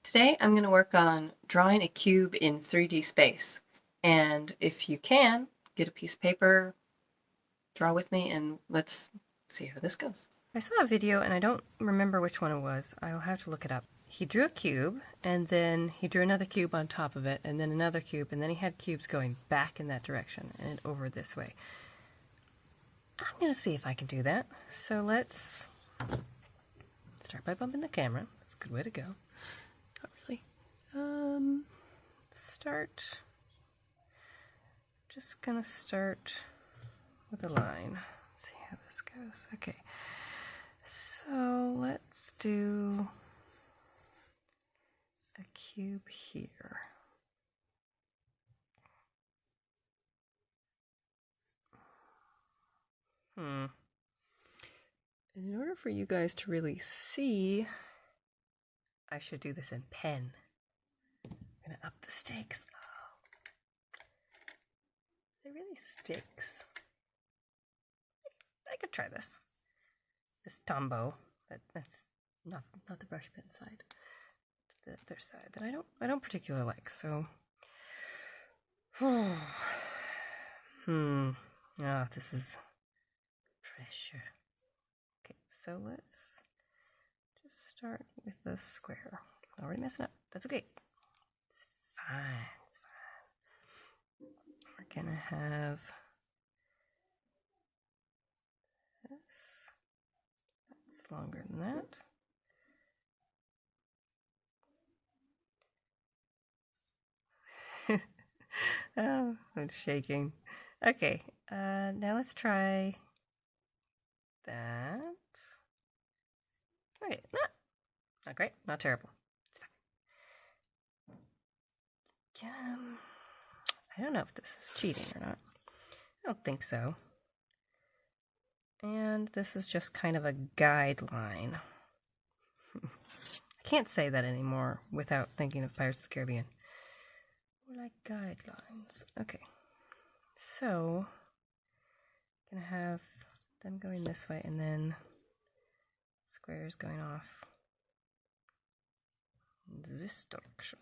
Today I'm going to work on drawing a cube in 3D space. And if you can, get a piece of paper, draw with me, and let's see how this goes. I saw a video and I don't remember which one it was. I'll have to look it up. He drew a cube, and then he drew another cube on top of it, and then another cube, and then he had cubes going back in that direction and over this way. I'm going to see if I can do that. So let's start by bumping the camera. That's a good way to go. Not really. Start. Just gonna start with a line. See how this goes. Okay. So let's do a cube here. And in order for you guys to really see, I should do this in pen. I'm gonna up the stakes. Oh. It really sticks. I could try this. This Tombow, that's not the brush pen side. The other side that I don't particularly like. So, this is pressure. Okay, so let's just start with the square. Already messing up. That's okay. It's fine. It's fine. We're gonna have this. That's longer than that. Oh, I'm shaking. Okay, now let's try that. Okay, not great, not terrible. It's fine. I don't know if this is cheating or not. I don't think so. And this is just kind of a guideline. I can't say that anymore without thinking of Pirates of the Caribbean. More like guidelines. Okay. So, gonna have them going this way and then squares going off this direction.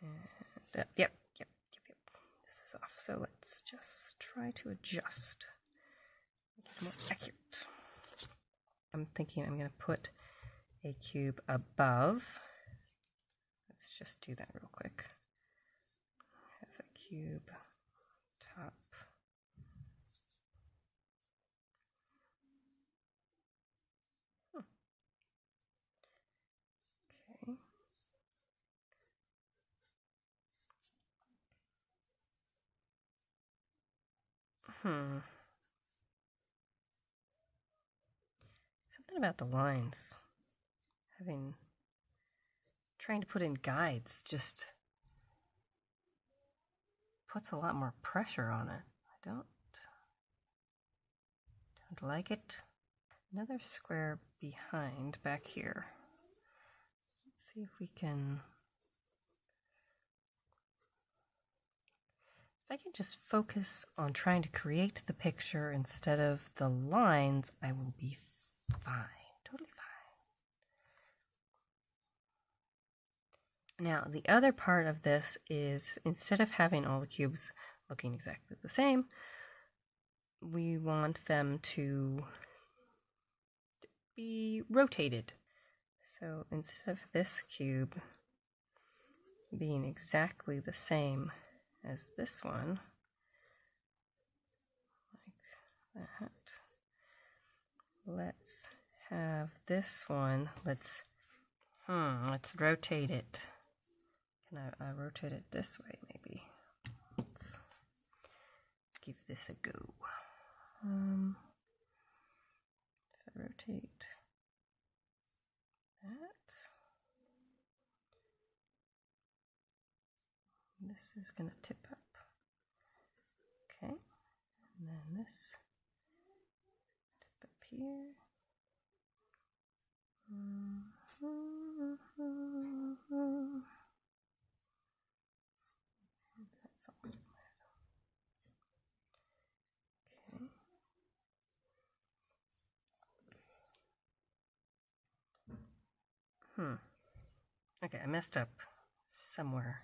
And yep. This is off. So let's just try to adjust. Make it more accurate. I'm thinking I'm gonna put a cube above. Let's just do that real quick. Have a cube top. Okay. Something about the lines. Trying to put in guides just puts a lot more pressure on it. I don't like it. Another square behind back here. Let's see if we can. If I can just focus on trying to create the picture instead of the lines, I will be fine. Totally fine. Now, the other part of this is instead of having all the cubes looking exactly the same, we want them to be rotated. So instead of this cube being exactly the same as this one, like that, let's have this one, let's rotate it. Can I rotate it this way maybe? Let's give this a go. If I rotate that, this is going to tip up. Okay, and then this tip up here. Okay, I messed up somewhere.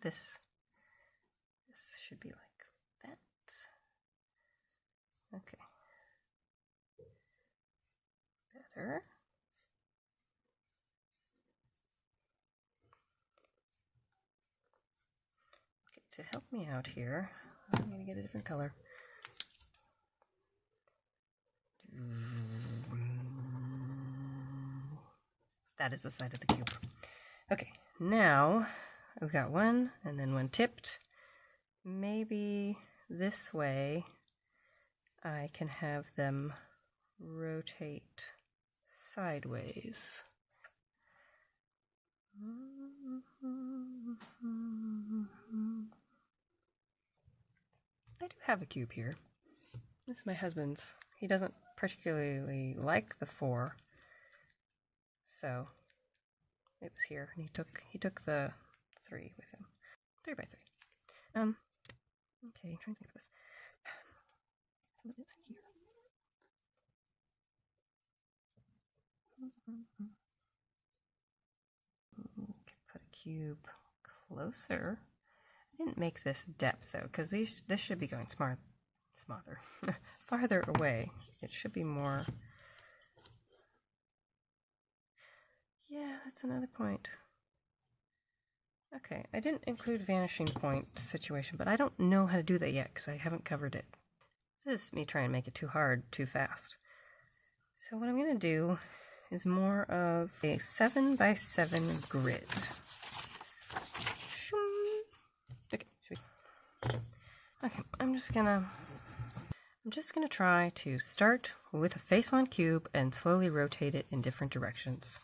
This should be like that. Okay. Better. Okay, to help me out here, I'm going to get a different color. That is the side of the cube. Okay, now I've got one and then one tipped. Maybe this way I can have them rotate sideways. I do have a cube here. This is my husband's. He doesn't particularly like the 4, so it was here, and he took the 3 with him. 3 by 3. Okay, I'm trying to think of this. What is here? Could put a cube closer. I didn't make this depth though, because this should be going farther away. It should be more. Yeah, that's another point. Okay, I didn't include vanishing point situation, but I don't know how to do that yet because I haven't covered it. This is me trying to make it too hard, too fast. So what I'm going to do is more of a 7 by 7 grid. Okay, I'm just gonna try to start with a face-on cube and slowly rotate it in different directions.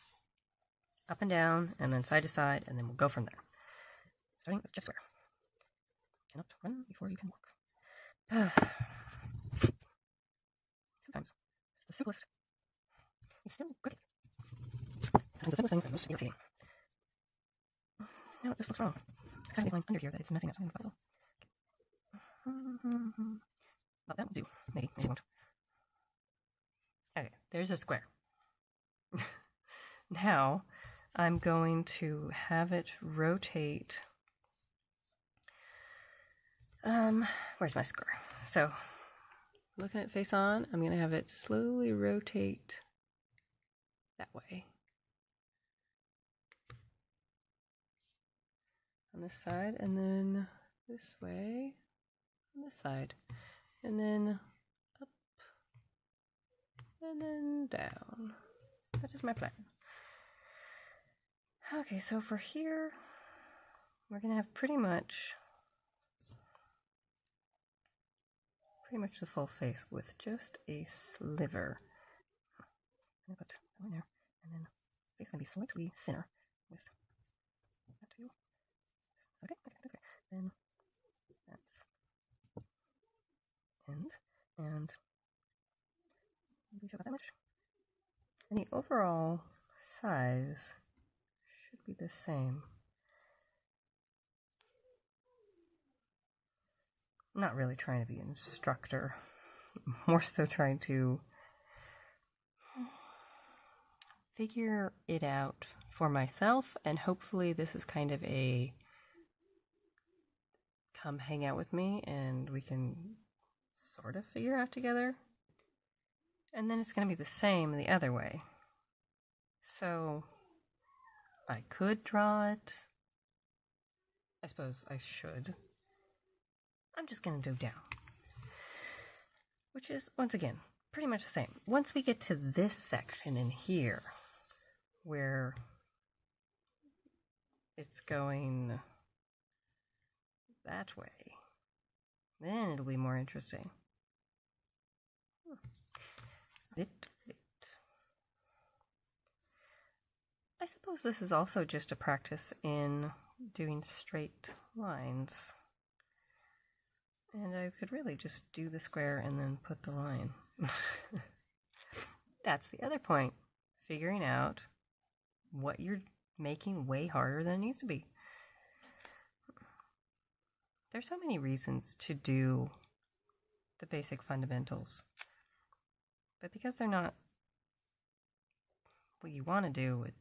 Up and down, and then side to side, and then we'll go from there. Starting with just square. Cannot run before you can walk. Sometimes it's the simplest. It's still good. Sometimes the simplest things are most irritating. No, this looks wrong. It's kind of these lines under here that it's messing up, so I'm going to well, that will do. Maybe it won't. Okay, there's a square. Now, I'm going to have it rotate. Where's my square? So, looking at face on, I'm going to have it slowly rotate that way. On this side, and then this way on this side, and then up, and then down. That is my plan. Okay, so for here, we're going to have pretty much the full face with just a sliver. I'm going to put that one there, and then the face is going to be slightly thinner with that too. Okay, that's good. Then that's end, and maybe about that much. And the overall size should be the same. I'm not really trying to be an instructor, more so trying to figure it out for myself, and hopefully this is kind of a come hang out with me and we can sort of figure out together. And then it's going to be the same the other way. So I could draw it. I suppose I should. I'm just going to do down. Which is, once again, pretty much the same. Once we get to this section in here, where it's going that way, then it'll be more interesting. I suppose this is also just a practice in doing straight lines. And I could really just do the square and then put the line. That's the other point. Figuring out what you're making way harder than it needs to be. There's so many reasons to do the basic fundamentals. But because they're not what you want to do, it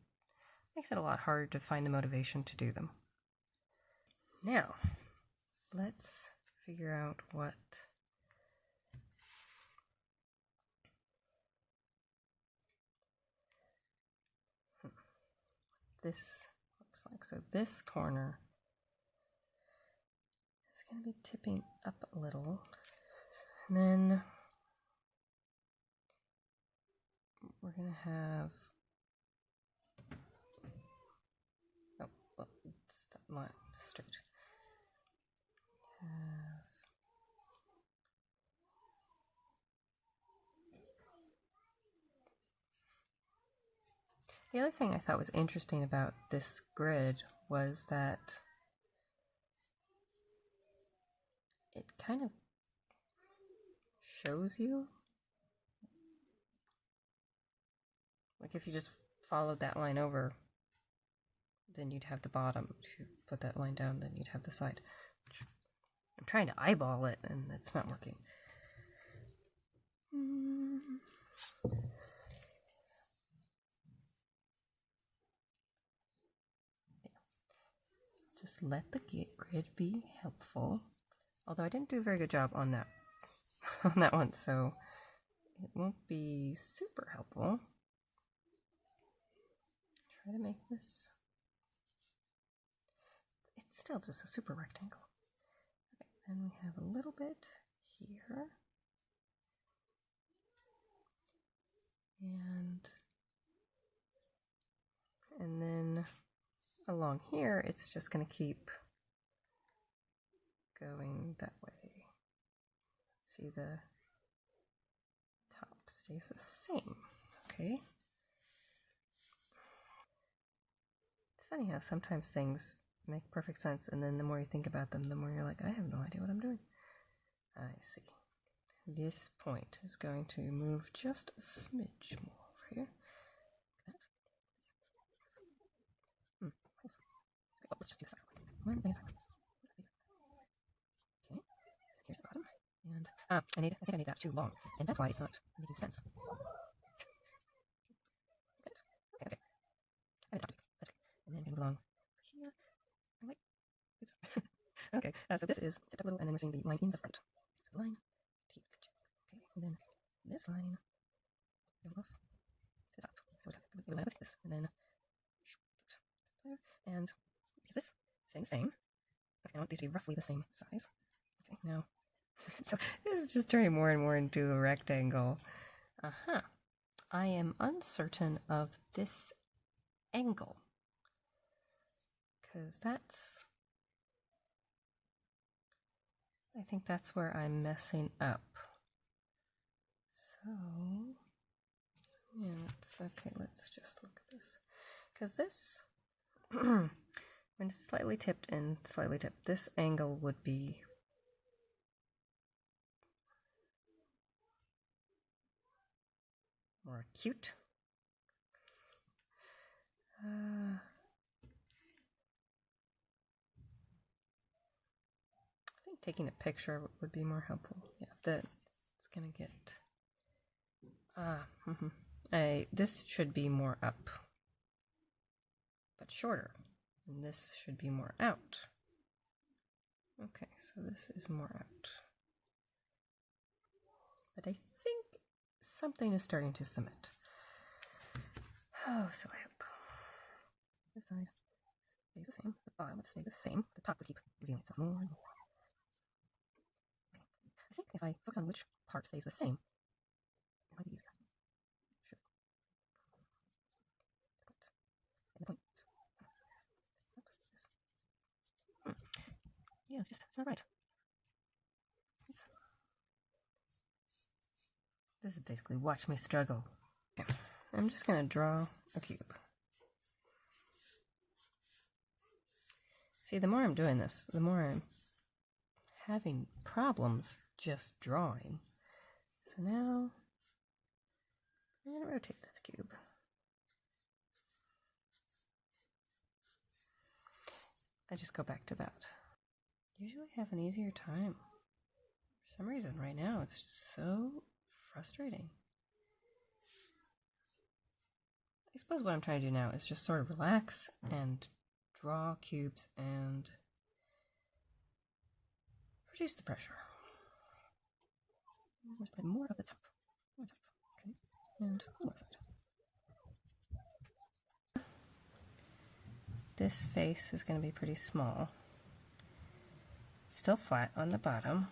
makes it a lot harder to find the motivation to do them. Now, let's figure out what this looks like. So this corner is going to be tipping up a little, and then we're going to have, oh, well, it's that line straight. The other thing I thought was interesting about this grid was that it kind of shows you, like if you just followed that line over, then you'd have the bottom. If you put that line down, then you'd have the side. Which I'm trying to eyeball it, and it's not working. Just let the grid be helpful. Although I didn't do a very good job on that one, so it won't be super helpful. Try to make this. It's still just a super rectangle. Okay, then we have a little bit here. And then along here, it's just going to keep going that way. See, the top stays the same. Okay. It's funny how sometimes things make perfect sense, and then the more you think about them, the more you're like, I have no idea what I'm doing. I see. This point is going to move just a smidge more over here. Okay, let's just do this one thing. Okay, here's the bottom. And I think I made that too long, and that's why it's not making sense. Okay. And then we move along here. Oh, wait. Oops. Okay, so this is tipped up a little, and then we're seeing the line in the front. So the line, okay, and then this line going off to the top. So we line up with this, and then and is this staying the same? Okay, I want these to be roughly the same size. Okay, now, so this is just turning more and more into a rectangle. I am uncertain of this angle, because I think that's where I'm messing up. So, yeah, let's just look at this. Because this, when it's slightly tipped and slightly tipped, this angle would be more acute. I think taking a picture would be more helpful. Yeah, it's gonna get. This should be more up, but shorter, and this should be more out. Okay, so this is more out, but I think something is starting to cement. Oh, so I hope this side stays the same. The bottom would stay the same. The top would keep revealing itself more and more. Okay. I think if I focus on which part stays the same, it might be easier. Sure. And the point. Yeah, it's not right. This is basically watch me struggle. Okay. I'm just going to draw a cube. See, the more I'm doing this, the more I'm having problems just drawing. So now I'm going to rotate this cube. I just go back to that. Usually I have an easier time. For some reason, right now, it's just so frustrating. I suppose what I'm trying to do now is just sort of relax and draw cubes and reduce the pressure. Just like more of the top. More top. Okay. And one side. This face is going to be pretty small. Still flat on the bottom.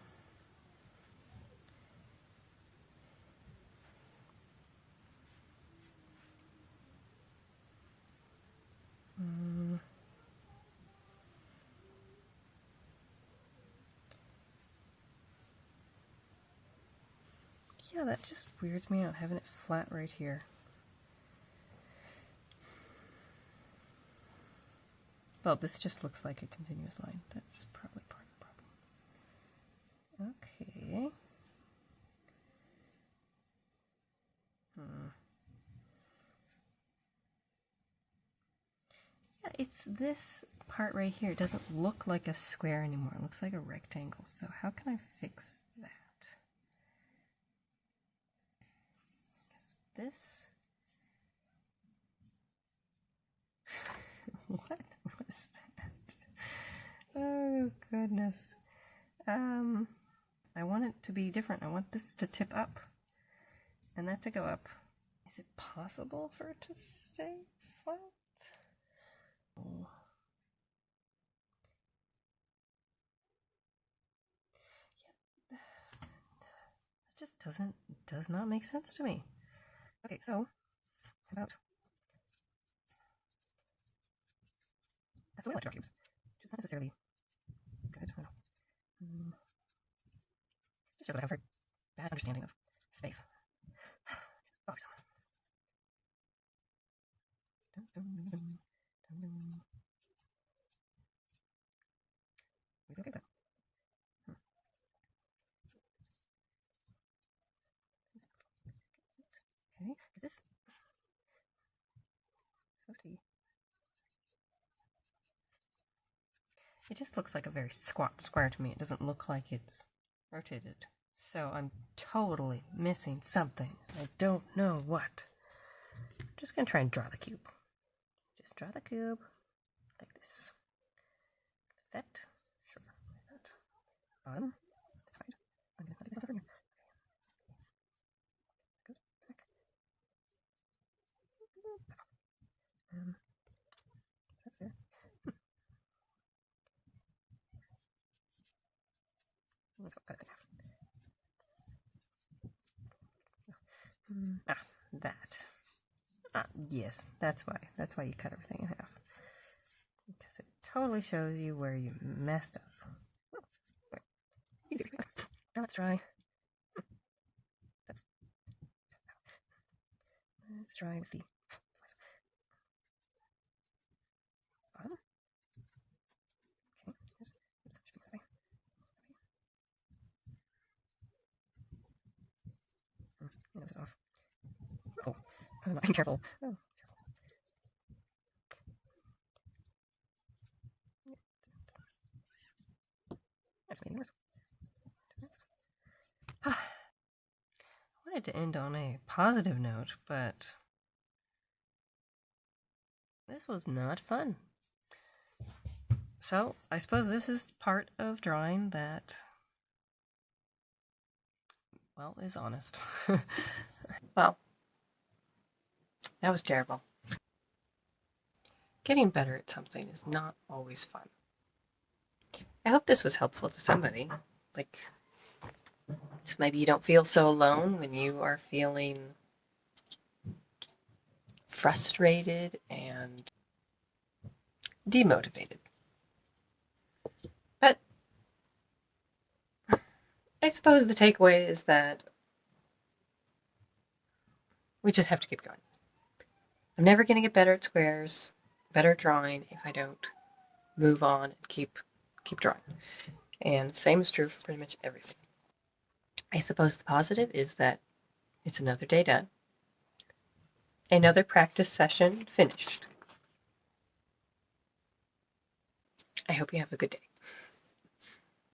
Yeah, that just weirds me out, having it flat right here. Well, this just looks like a continuous line. That's probably part of the problem. Okay. Yeah, it's this part right here. It doesn't look like a square anymore. It looks like a rectangle. So how can I fix that? This... What was that? Oh, goodness. I want it to be different. I want this to tip up and that to go up. Is it possible for it to stay flat? Oh. Yeah, it just does not make sense to me. Okay, so about that's the way I like to draw cubes, which is not necessarily good. Just shows that I have a very bad understanding of space. Just bothersome. We okay with that? Okay, is this supposed to be? It just looks like a very squat square to me. It doesn't look like it's rotated. So I'm totally missing something. I don't know what. I'm just going to try and draw the cube. Just draw the cube like this. Like that. Sure. Like that. Bottom. Side. I'm going to put this over here. Goes back. That's all. That's there. Looks like cut it in half. That. Yes, that's why. That's why you cut everything in half. Because it totally shows you where you messed up. Oh, easy. Now let's try. Let's try with the bottom. Okay, this should be that way. You know it's off. Oh, I'm not being careful. Oh, that's maybe worse. I wanted to end on a positive note, but this was not fun. So, I suppose this is part of drawing that, well, is honest. Well, that was terrible. Getting better at something is not always fun. I hope this was helpful to somebody. Like, so maybe you don't feel so alone when you are feeling frustrated and demotivated. But I suppose the takeaway is that we just have to keep going. I'm never going to get better at squares, better at drawing, if I don't move on and keep drawing. And same is true for pretty much everything. I suppose the positive is that it's another day done. Another practice session finished. I hope you have a good day.